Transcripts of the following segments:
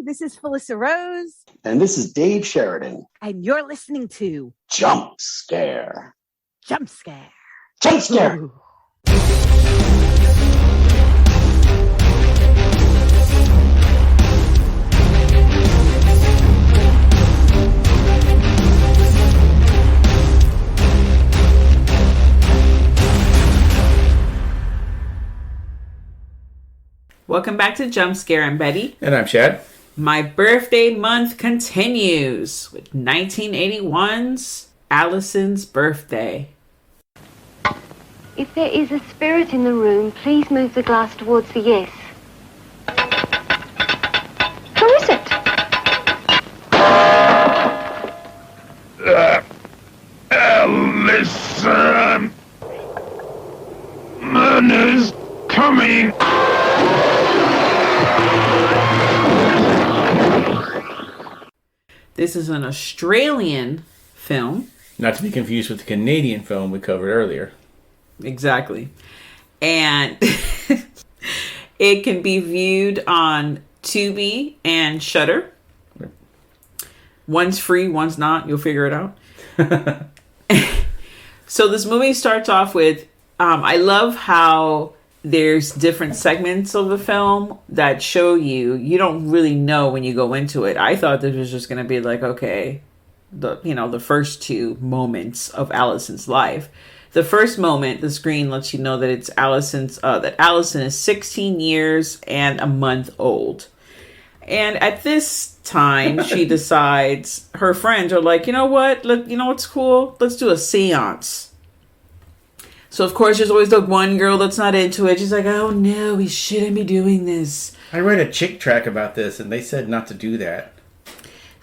this is Felissa Rose. And this is Dave Sheridan. And you're listening to Jump Scare. Jump Scare. Jump Scare. Ooh. Welcome back to Jump Scare. I'm Betty. And I'm Chad. My birthday month continues with 1981's Alison's birthday. If there is a spirit in the room, please move the glass towards the yes. Who is it? Alison! Man is coming! This is an Australian film. Not to be confused with the Canadian film we covered earlier. Exactly. And it can be viewed on Tubi and Shudder. One's free, one's not. You'll figure it out. So this movie starts off with, I love how there's different segments of the film that show you don't really know when you go into it. I thought this was just going to be like, okay, the first two moments of Alison's life. The first moment, the screen lets you know that it's that Alison is 16 years and a month old. And at this time, she decides, her friends are like, you know what? You know what's cool? Let's do a seance. So, of course, there's always the one girl that's not into it. She's like, oh, no, we shouldn't be doing this. I read a chick track about this, and they said not to do that.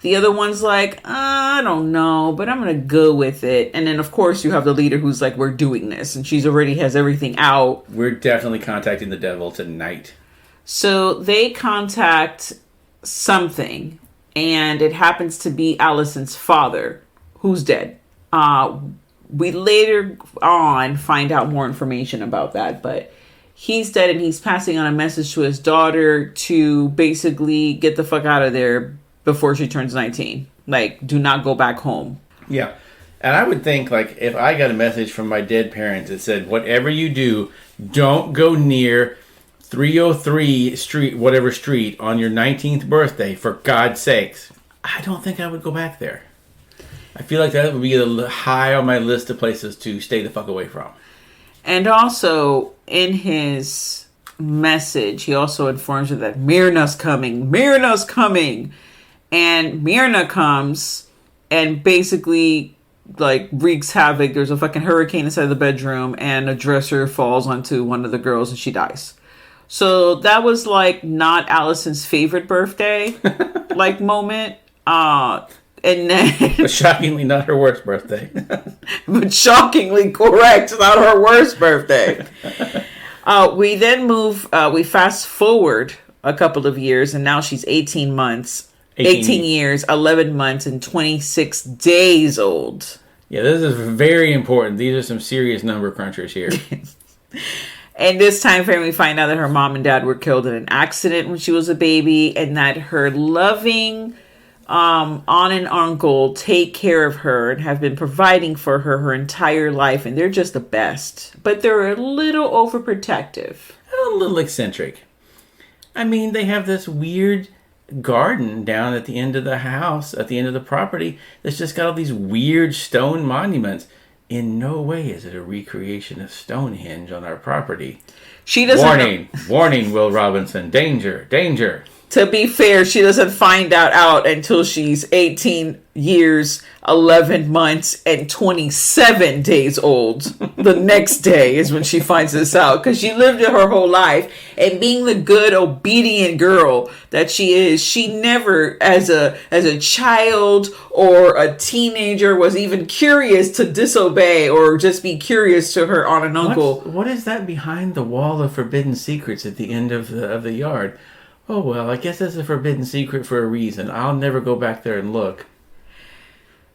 The other one's like, I don't know, but I'm going to go with it. And then, of course, you have the leader who's like, we're doing this. And she's already has everything out. We're definitely contacting the devil tonight. So they contact something, and it happens to be Alison's father, who's dead. We later on find out more information about that, but he's dead and he's passing on a message to his daughter to basically get the fuck out of there before she turns 19. Like, do not go back home. Yeah. And I would think, like, if I got a message from my dead parents that said, whatever you do, don't go near 303 street, whatever street, on your 19th birthday, for God's sakes, I don't think I would go back there. I feel like that would be high on my list of places to stay the fuck away from. And also, in his message, he also informs her that Myrna's coming. Myrna's coming! And Myrna comes and basically, like, wreaks havoc. There's a fucking hurricane inside the bedroom and a dresser falls onto one of the girls and she dies. So that was, like, not Alison's favorite birthday, like, moment. And then, but shockingly not her worst birthday. But shockingly correct, not her worst birthday. We then we fast forward a couple of years, and now she's 18 years, 11 months, and 26 days old. Yeah, this is very important. These are some serious number crunchers here. And this time frame, we find out that her mom and dad were killed in an accident when she was a baby, and that her loving aunt and uncle take care of her and have been providing for her entire life, and they're just the best, but they're a little overprotective, a little eccentric. I mean, they have this weird garden down at the end of the house, at the end of the property, that's just got all these weird stone monuments. In no way is it a recreation of Stonehenge on our property. She doesn't. Warning, Will Robinson, danger. To be fair, she doesn't find out until she's 18 years, 11 months, and 27 days old. The next day is when she finds this out, because she lived it her whole life. And being the good, obedient girl that she is, she never, as a child or a teenager, was even curious to disobey or just be curious to her aunt and uncle. What is that behind the wall of forbidden secrets at the end of the yard? Oh, well, I guess that's a forbidden secret for a reason. I'll never go back there and look.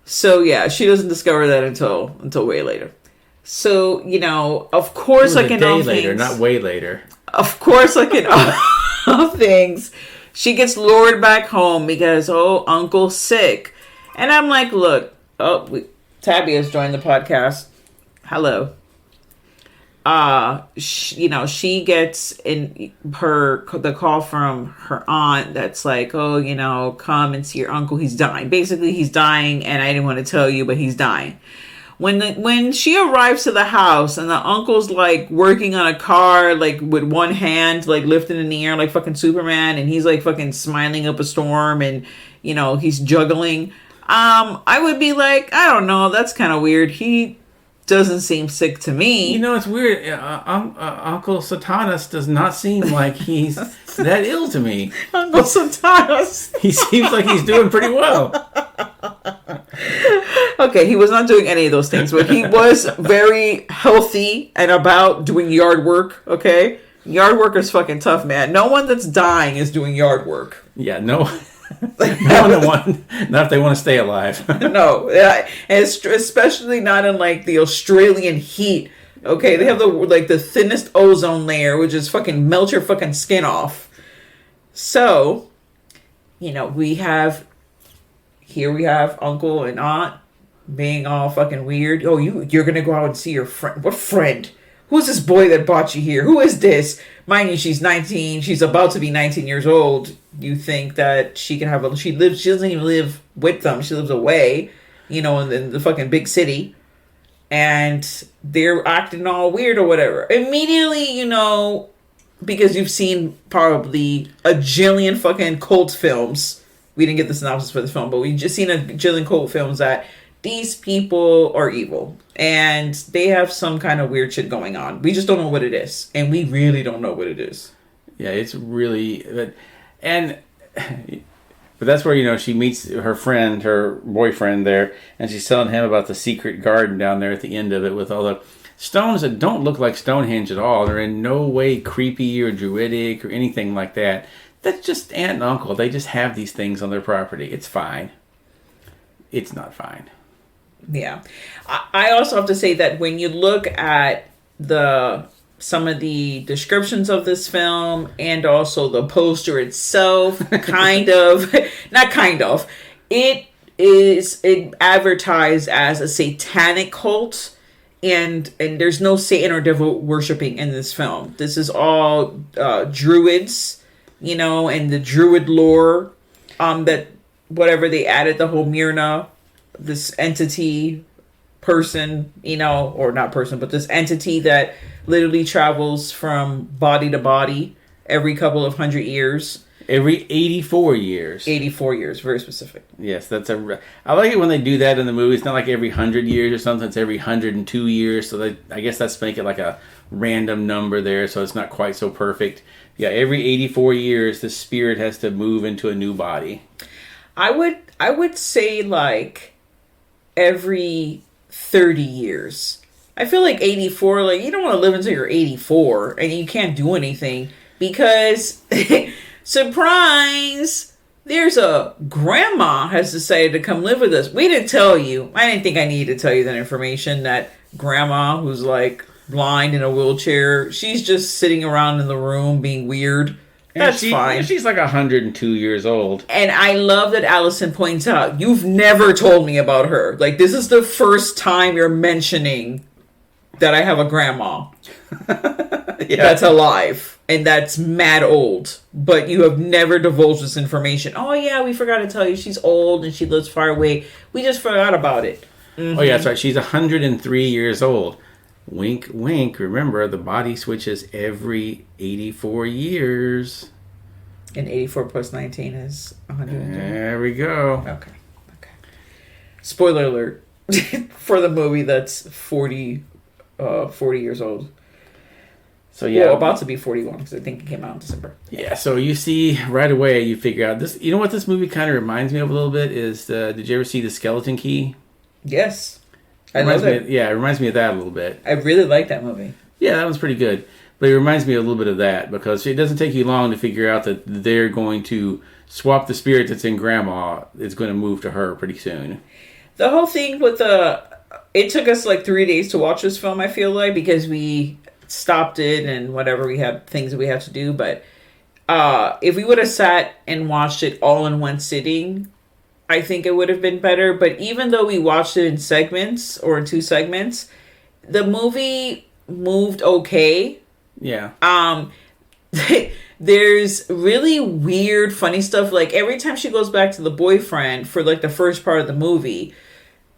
So, yeah, she doesn't discover that until way later. So, of course, like in all things... a day later, not way later. Of course, like in all things, She gets lured back home because, uncle's sick. And I'm like, look, Tabby has joined the podcast. Hello. She gets the call from her aunt that's like, come and see your uncle. He's dying. Basically, he's dying, and I didn't want to tell you, but he's dying. When she arrives to the house and the uncle's like working on a car, like with one hand, like lifted in the air, like fucking Superman, and he's like fucking smiling up a storm, and he's juggling. I would be like, I don't know, that's kind of weird. He doesn't seem sick to me. It's weird. Uncle Satanas does not seem like he's that ill to me. Uncle Satanas. He seems like he's doing pretty well. Okay, he was not doing any of those things, but he was very healthy and about doing yard work, okay? Yard work is fucking tough, man. No one that's dying is doing yard work. Yeah, no. Not if they want to stay alive. No, and especially not in like the Australian heat. Okay, they have the thinnest ozone layer, which is fucking melt your fucking skin off. So, we have uncle and aunt being all fucking weird. Oh, you're gonna go out and see your friend. What friend? Who's this boy that brought you here? Who is this? Mind you, she's 19. She's about to be 19 years old. You think that she can have she doesn't even live with them. She lives away, in the fucking big city. And they're acting all weird or whatever. Immediately, because you've seen probably a jillion fucking cult films. We didn't get the synopsis for the film, but we just seen a jillion cult films that these people are evil and they have some kind of weird shit going on. We just don't know what it is, and we really don't know what it is. Yeah, it's really, but that's where she meets her boyfriend there, and she's telling him about the secret garden down there at the end of it with all the stones that don't look like Stonehenge at all. They're in no way creepy or druidic or anything like that. That's just aunt and uncle. They just have these things on their property. It's fine. It's not fine. Yeah. I also have to say that when you look at some of the descriptions of this film and also the poster itself, it advertised as a satanic cult, and there's no Satan or devil worshipping in this film. This is all druids, and the druid lore, that whatever they added, the whole Myrna, this entity person, or not person, but this entity that literally travels from body to body every couple of 100 years. Every 84 years. 84 years, very specific. Yes, I like it when they do that in the movie. It's not like every 100 years or something. It's every 102 years. So I guess that's make it like a random number there, so it's not quite so perfect. Yeah, every 84 years, the spirit has to move into a new body. I would say like every 30 years. I feel like 84, like you don't want to live until you're 84 and you can't do anything because surprise, there's a grandma has decided to come live with us. We didn't tell you. I didn't think I needed to tell you that information, that grandma who's like blind in a wheelchair, she's just sitting around in the room being weird. That's fine. She's like 102 years old. And I love that Alison points out, you've never told me about her. Like, this is the first time you're mentioning that I have a grandma that's alive and that's mad old. But you have never divulged this information. Oh, yeah, we forgot to tell you she's old and she lives far away. We just forgot about it. Mm-hmm. Oh, yeah, that's right. She's 103 years old. Wink, wink. Remember, the body switches every 84 years. And 84 plus 19 is 100. There we go. Okay. Spoiler alert for the movie that's 40 years old. So yeah, well, about to be 41 because I think it came out in December. Yeah, so you see right away, you figure out this. You know what this movie kind of reminds me of a little bit is did you ever see The Skeleton Key? Yes. I love it. Yeah, it reminds me of that a little bit. I really like that movie. Yeah, that was pretty good. But it reminds me a little bit of that because it doesn't take you long to figure out that they're going to swap the spirit that's in Grandma. It's going to move to her pretty soon. The whole thing with it took us like 3 days to watch this film, I feel like, because we stopped it and whatever, we had things that we had to do. But If we would have sat and watched it all in one sitting, I think it would have been better. But even though we watched it in segments or in 2 segments, the movie moved okay. Yeah. There's really weird, funny stuff. Like every time she goes back to the boyfriend for like the first part of the movie,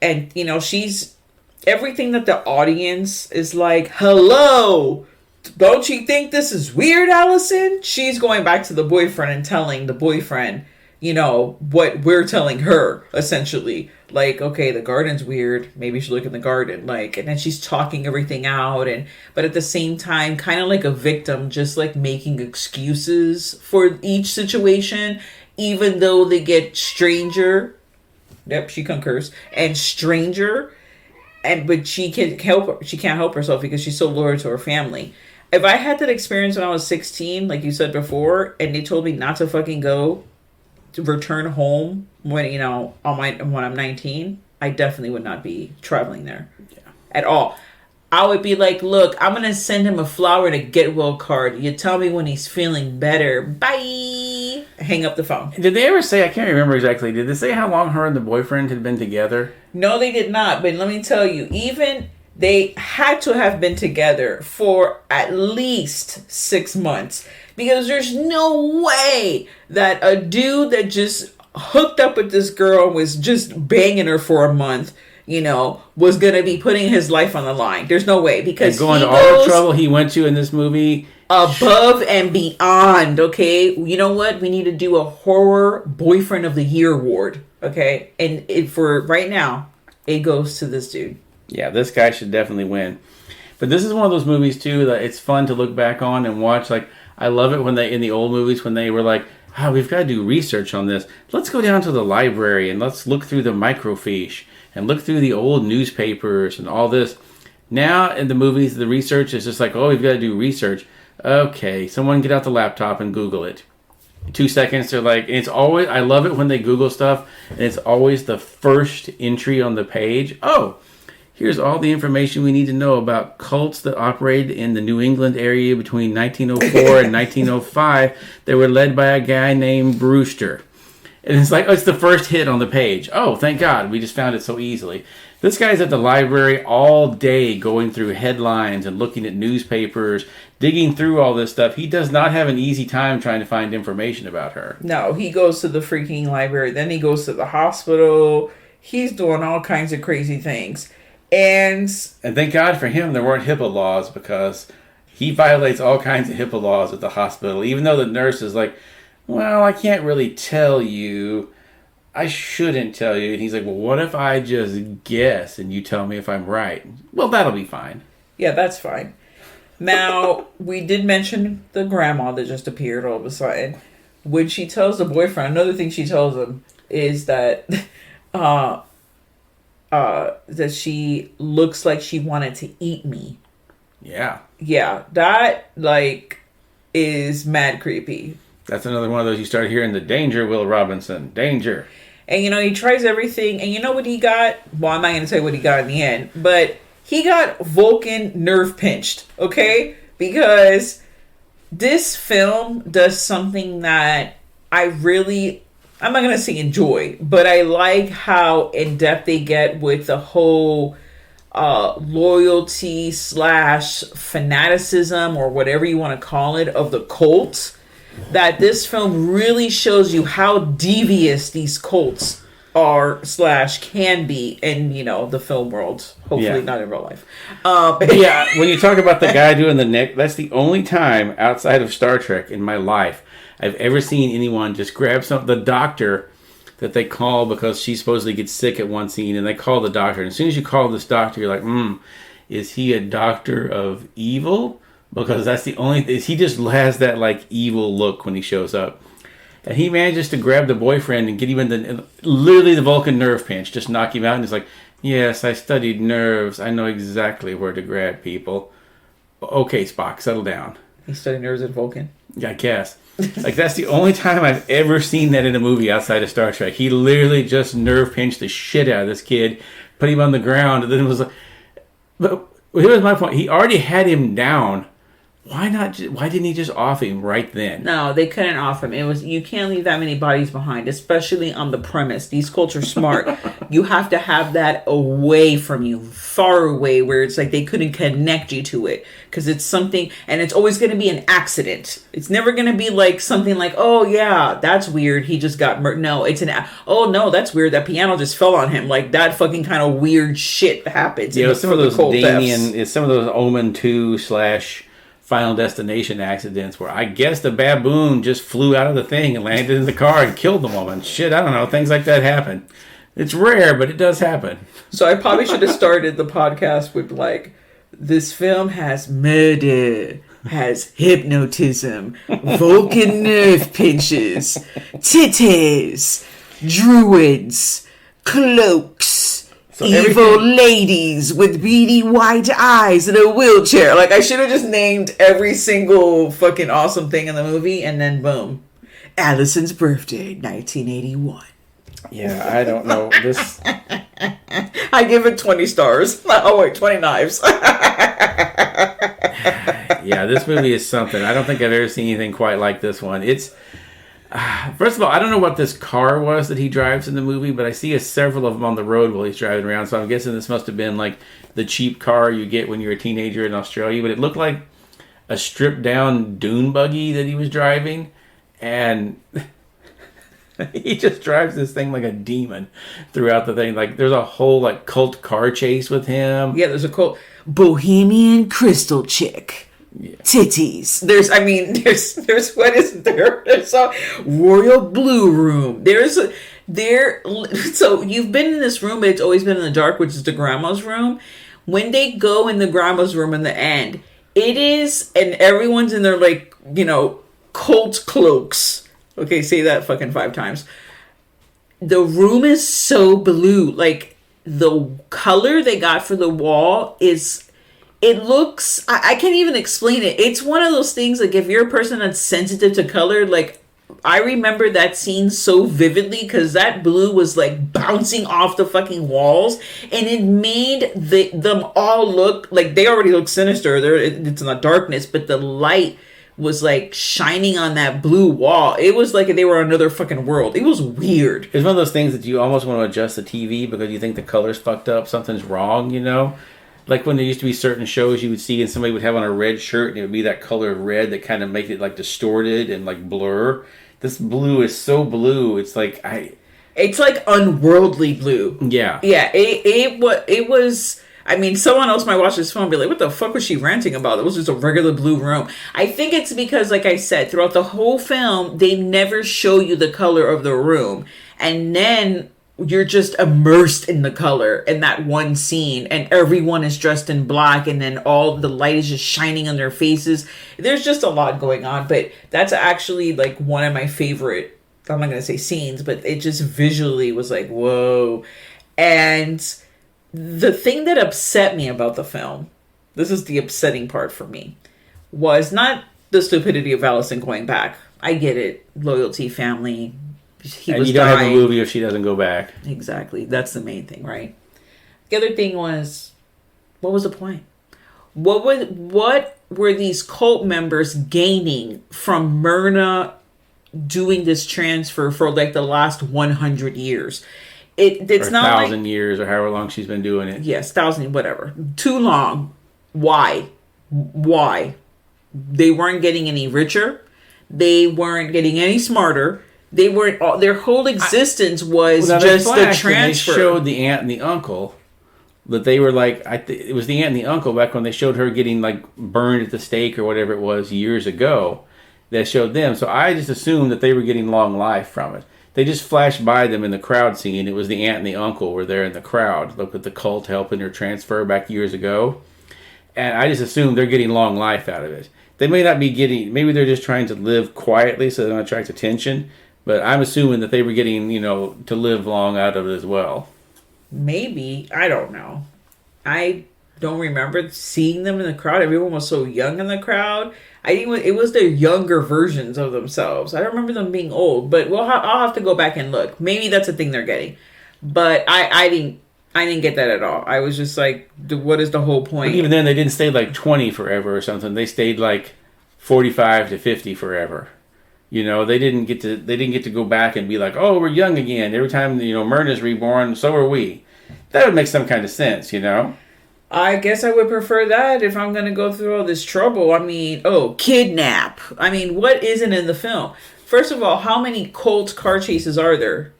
and you know, she's everything that the audience is like, hello, don't you think this is weird, Alison? She's going back to the boyfriend and telling the boyfriend, you know, what we're telling her, essentially. Like, okay, the garden's weird. Maybe you should look in the garden. Like, and then she's talking everything out. But at the same time, kind of like a victim, just like making excuses for each situation, even though they get stranger. Yep, she concurs. And stranger. But she can't help herself because she's so loyal to her family. If I had that experience when I was 16, like you said before, and they told me not to fucking go to return home when, you know, when I'm 19, I definitely would not be traveling there at all. I would be like, look, I'm going to send him a flower and a get well card. You tell me when he's feeling better. Bye. Hang up the phone. Did they ever say, I can't remember exactly, did they say how long her and the boyfriend had been together? No, they did not. But let me tell you, even they had to have been together for at least 6 months. Because there's no way that a dude that just hooked up with this girl and was just banging her for a month, you know, was going to be putting his life on the line. There's no way. Because and going to all the trouble he went to in this movie. Above and beyond, okay? You know what? We need to do a horror boyfriend of the year award, okay? And for right now, it goes to this dude. Yeah, this guy should definitely win. But this is one of those movies, too, that it's fun to look back on and watch. Like, I love it when they, in the old movies, when they were like, we've got to do research on this. Let's go down to the library and let's look through the microfiche and look through the old newspapers and all this. Now, in the movies, the research is just like, we've got to do research. Okay, someone get out the laptop and Google it. 2 seconds, they're like, and it's always, I love it when they Google stuff, and it's always the first entry on the page. Here's all the information we need to know about cults that operated in the New England area between 1904 and 1905. They were led by a guy named Brewster. And it's like, it's the first hit on the page. Thank God, we just found it so easily. This guy's at the library all day going through headlines and looking at newspapers, digging through all this stuff. He does not have an easy time trying to find information about her. No, he goes to the freaking library. Then he goes to the hospital. He's doing all kinds of crazy things. And thank God for him there weren't HIPAA laws, because he violates all kinds of HIPAA laws at the hospital. Even though the nurse is like, well, I can't really tell you. I shouldn't tell you. And he's like, well, what if I just guess and you tell me if I'm right? Well, that'll be fine. Yeah, that's fine. Now, we did mention the grandma that just appeared all of a sudden. When she tells the boyfriend, another thing she tells him is that that she looks like she wanted to eat me. Yeah. Yeah, that, is mad creepy. That's another one of those you start hearing the danger, Will Robinson. Danger. And, he tries everything. And you know what he got? Well, I'm not going to say what he got in the end. But he got Vulcan nerve pinched. Okay? Because this film does something that I'm not going to say enjoy. But I like how in-depth they get with the whole loyalty / fanaticism, or whatever you want to call it, of the cult. That this film really shows you how devious these cults are / can be in, the film world. Hopefully not in real life. Yeah, when you talk about the guy doing the neck, that's the only time outside of Star Trek in my life I've ever seen anyone just grab the doctor that they call because she supposedly gets sick at one scene, and they call the doctor. And as soon as you call this doctor, you're like, is he a doctor of evil? Because that's the only thing. He just has that evil look when he shows up. And he manages to grab the boyfriend and get him literally the Vulcan nerve pinch, just knock him out. And he's like, yes, I studied nerves. I know exactly where to grab people. Okay, Spock, settle down. He studied nerves at Vulcan? Yeah, I guess. That's the only time I've ever seen that in a movie outside of Star Trek. He literally just nerve pinched the shit out of this kid, put him on the ground, and then it was like... But here's my point. He already had him down Why not? Why didn't he just off him right then? No, they couldn't off him. It was, you can't leave that many bodies behind, especially on the premise. These cults are smart. You have to have that away from you, far away, where it's like they couldn't connect you to it because it's something, and it's always going to be an accident. It's never going to be like something like, oh yeah, that's weird, he just got murdered. No, it's oh no, that's weird, that piano just fell on him. Like that fucking kind of weird shit happens. You know, some of those Damien, some of those Omen 2 / Final Destination accidents where I guess the baboon just flew out of the thing and landed in the car and killed the woman. Shit, I don't know. Things like that happen. It's rare, but it does happen. So I probably should have started the podcast with like, this film has murder, has hypnotism, Vulcan nerve pinches, titties, druids, cloaks, So evil ladies with beady white eyes in a wheelchair. Like, I should have just named every single fucking awesome thing in the movie, and then boom. Alison's birthday, 1981. Yeah, I don't know. This. I give it 20 stars. Oh, wait, 20 knives. Yeah, this movie is something. I don't think I've ever seen anything quite like this one. It's. First of all, I don't know what this car was that he drives in the movie, but I see several of them on the road while he's driving around. So I'm guessing this must have been like the cheap car you get when you're a teenager in Australia. But it looked like a stripped down dune buggy that he was driving. And he just drives this thing like a demon throughout the thing. Like there's a whole like cult car chase with him. Yeah, there's a cult. Bohemian Crystal Chick. Yeah. Titties. There's what is there? There's a Royal Blue Room. So you've been in this room, but it's always been in the dark, which is the grandma's room. When they go in the grandma's room in the end, it is, and everyone's in their like, you know, cult cloaks. Okay, say that fucking 5 times. The room is so blue. Like the color they got for the wall is. It looks, I can't even explain it. It's one of those things, like, if you're a person that's sensitive to color, like, I remember that scene so vividly because that blue was, like, bouncing off the fucking walls, and it made them all look, like, they already look sinister. It's in the darkness, but the light was, like, shining on that blue wall. It was like they were in another fucking world. It was weird. It's one of those things that you almost want to adjust the TV because you think the color's fucked up, something's wrong, you know? Like when there used to be certain shows you would see and somebody would have on a red shirt and it would be that color of red that kind of make it like distorted and like blur. This blue is so blue. It's like it's like unworldly blue. Yeah. Yeah. It was. I mean, someone else might watch this film and be like, what the fuck was she ranting about? It was just a regular blue room. I think it's because, like I said, throughout the whole film, they never show you the color of the room. And then you're just immersed in the color in that one scene, and everyone is dressed in black, and then all the light is just shining on their faces. There's just a lot going on, but that's actually like one of my favorite, I'm not going to say scenes, but it just visually was like, whoa. And the thing that upset me about the film, this is the upsetting part for me, was not the stupidity of Alison going back. I get it. Loyalty, family. And you don't have a movie if she doesn't go back. Exactly. That's the main thing, right? The other thing was, what was the point? What were these cult members gaining from Myrna doing this transfer for like the last 100 years? It's or not 1,000 years or however long she's been doing it. Yes, 1,000, whatever. Too long. Why? They weren't getting any richer. They weren't getting any smarter. They weren't. Their whole existence was just the transfer. They showed the aunt and the uncle that they were like. It was the aunt and the uncle back when they showed her getting like burned at the stake or whatever it was years ago. That showed them. So I just assumed that they were getting long life from it. They just flashed by them in the crowd scene. It was the aunt and the uncle were there in the crowd. Look at the cult helping her transfer back years ago. And I just assumed they're getting long life out of it. They may not be getting. Maybe they're just trying to live quietly so they don't attract attention. But I'm assuming that they were getting, to live long out of it as well. Maybe. I don't know. I don't remember seeing them in the crowd. Everyone was so young in the crowd. I think it was their younger versions of themselves. I don't remember them being old. But I'll have to go back and look. Maybe that's the thing they're getting. But I didn't get that at all. I was just like, what is the whole point? But even then, they didn't stay like 20 forever or something. They stayed like 45 to 50 forever. You know, they didn't get to go back and be like, oh, we're young again. Every time, Myrna's reborn, so are we. That would make some kind of sense, I guess I would prefer that if I'm going to go through all this trouble. I mean, kidnap. I mean, what isn't in the film? First of all, how many cult car chases are there?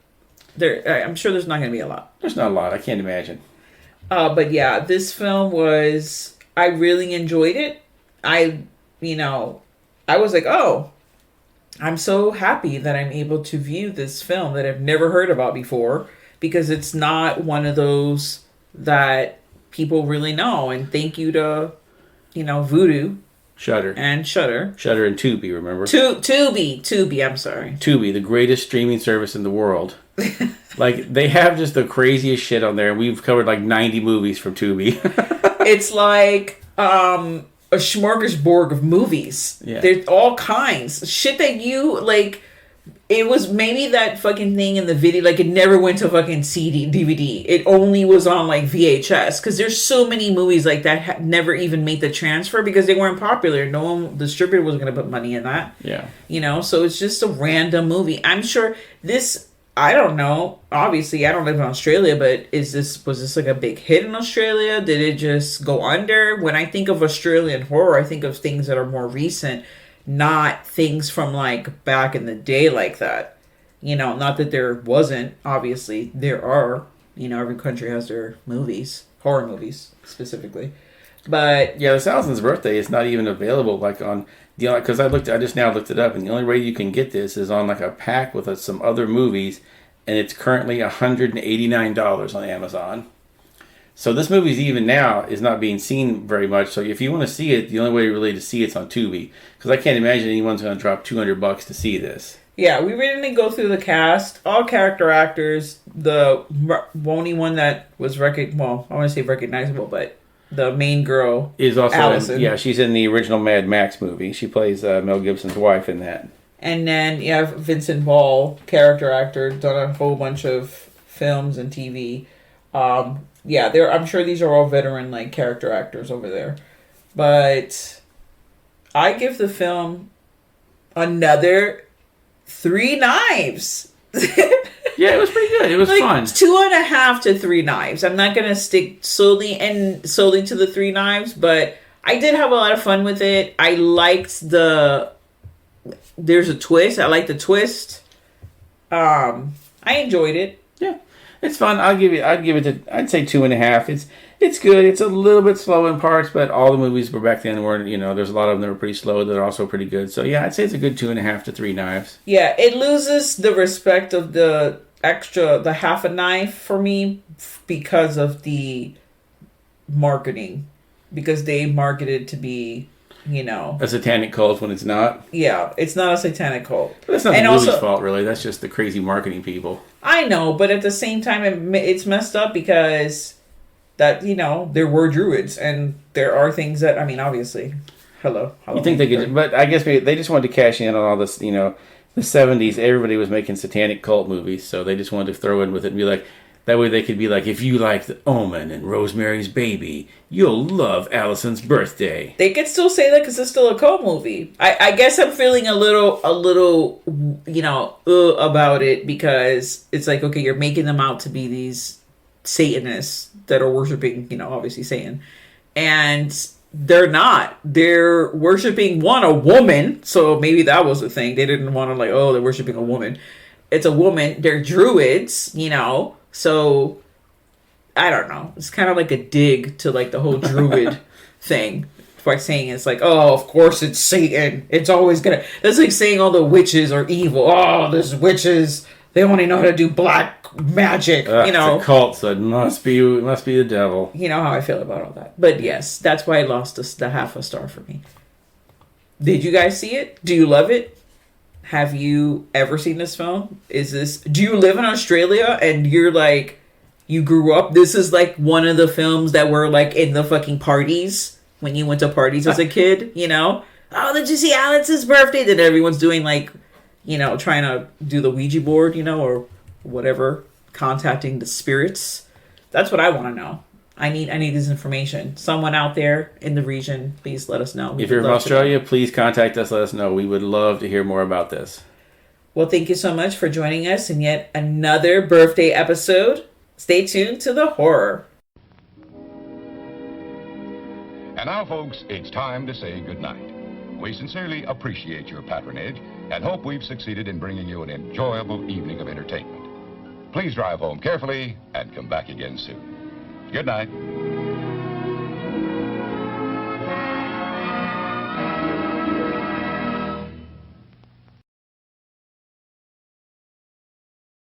I'm sure there's not going to be a lot. There's not a lot. I can't imagine. But yeah, this film I really enjoyed it. I was like, oh, I'm so happy that I'm able to view this film that I've never heard about before, because it's not one of those that people really know. And thank you to, Voodoo. Shudder. Shudder and Tubi, remember? Tubi, I'm sorry. Tubi, the greatest streaming service in the world. Like, they have just the craziest shit on there. And we've covered like 90 movies from Tubi. It's like a smorgasbord of movies. Yeah. There's all kinds. Shit that you, like... It was maybe that fucking thing in the video, like it never went to fucking CD, DVD. It only was on like VHS, because there's so many movies like that never even made the transfer because they weren't popular. No one, distributor wasn't going to put money in that. Yeah. So it's just a random movie. I'm sure I don't know. Obviously, I don't live in Australia, but was this like a big hit in Australia? Did it just go under? When I think of Australian horror, I think of things that are more recent, not things from like back in the day like that. Not that there wasn't. Obviously, there are. Every country has their movies, horror movies specifically. But yeah, this Alison's birthday is not even available like on the, because I just now looked it up, and the only way you can get this is on like a pack with some other movies, and it's currently $189 on Amazon. So this movie even now is not being seen very much. So if you want to see it, the only way really to see it's on Tubi, because I can't imagine anyone's going to drop $200 to see this. Yeah, we really didn't go through the cast, all character actors. The only one that was I want to say recognizable, but the main girl is also Alison. She's in the original Mad Max movie. She plays Mel Gibson's wife in that. And then you have Vincent Ball, character actor, done a whole bunch of films and TV. I'm sure these are all veteran like character actors over there. But I give the film another 3 knives. Yeah, it was pretty good. It was fun. 2.5 to 3 knives. I'm not gonna stick solely to the 3 knives, but I did have a lot of fun with it. I liked there's a twist. I like the twist. I enjoyed it. Yeah, it's fun. I'd say 2.5. It's good. It's a little bit slow in parts, but all the movies were back then were, there's a lot of them that were pretty slow that are also pretty good. So yeah, I'd say it's a good 2.5 to 3 knives. Yeah, it loses the respect of the half a knife for me because of the marketing. Because they marketed to be, a satanic cult when it's not. Yeah, it's not a satanic cult. But that's not the movie's fault, really. That's just the crazy marketing people. I know, but at the same time, it's messed up because that, there were druids, and there are things that, obviously, hello. You think they could, but I guess they just wanted to cash in on all this, the 70s, everybody was making satanic cult movies, so they just wanted to throw in with it and be like, that way they could be like, if you like The Omen and Rosemary's Baby, you'll love Alison's Birthday. They could still say that because it's still a cult movie. I guess I'm feeling a little, about it because it's like, okay, you're making them out to be these Satanists that are worshiping, obviously Satan. And they're not. They're worshiping, a woman. So maybe that was the thing. They didn't want to they're worshiping a woman. It's a woman. They're druids, So, I don't know. It's kind of like a dig to the whole druid thing. By saying it's of course it's Satan. It's always gonna... That's like saying all the witches are evil. Oh, there's witches. They only know how to do black magic. It's a cult, so it must be the devil. You know how I feel about all that. But yes, that's why I lost the half a star for me. Did you guys see it? Do you love it? Have you ever seen this film? Do you live in Australia and you're you grew up? This is one of the films that were in the fucking parties when you went to parties as a kid, Oh, did you see Alex's birthday? Then everyone's doing trying to do the Ouija board, or whatever, contacting the spirits. That's what I want to know. I need this information. Someone out there in the region, please let us know. If you're in Australia, please contact us. Let us know. We would love to hear more about this. Well, thank you so much for joining us in yet another birthday episode. Stay tuned to the horror. And now, folks, it's time to say goodnight. We sincerely appreciate your patronage and hope we've succeeded in bringing you an enjoyable evening of entertainment. Please drive home carefully and come back again soon. Good night.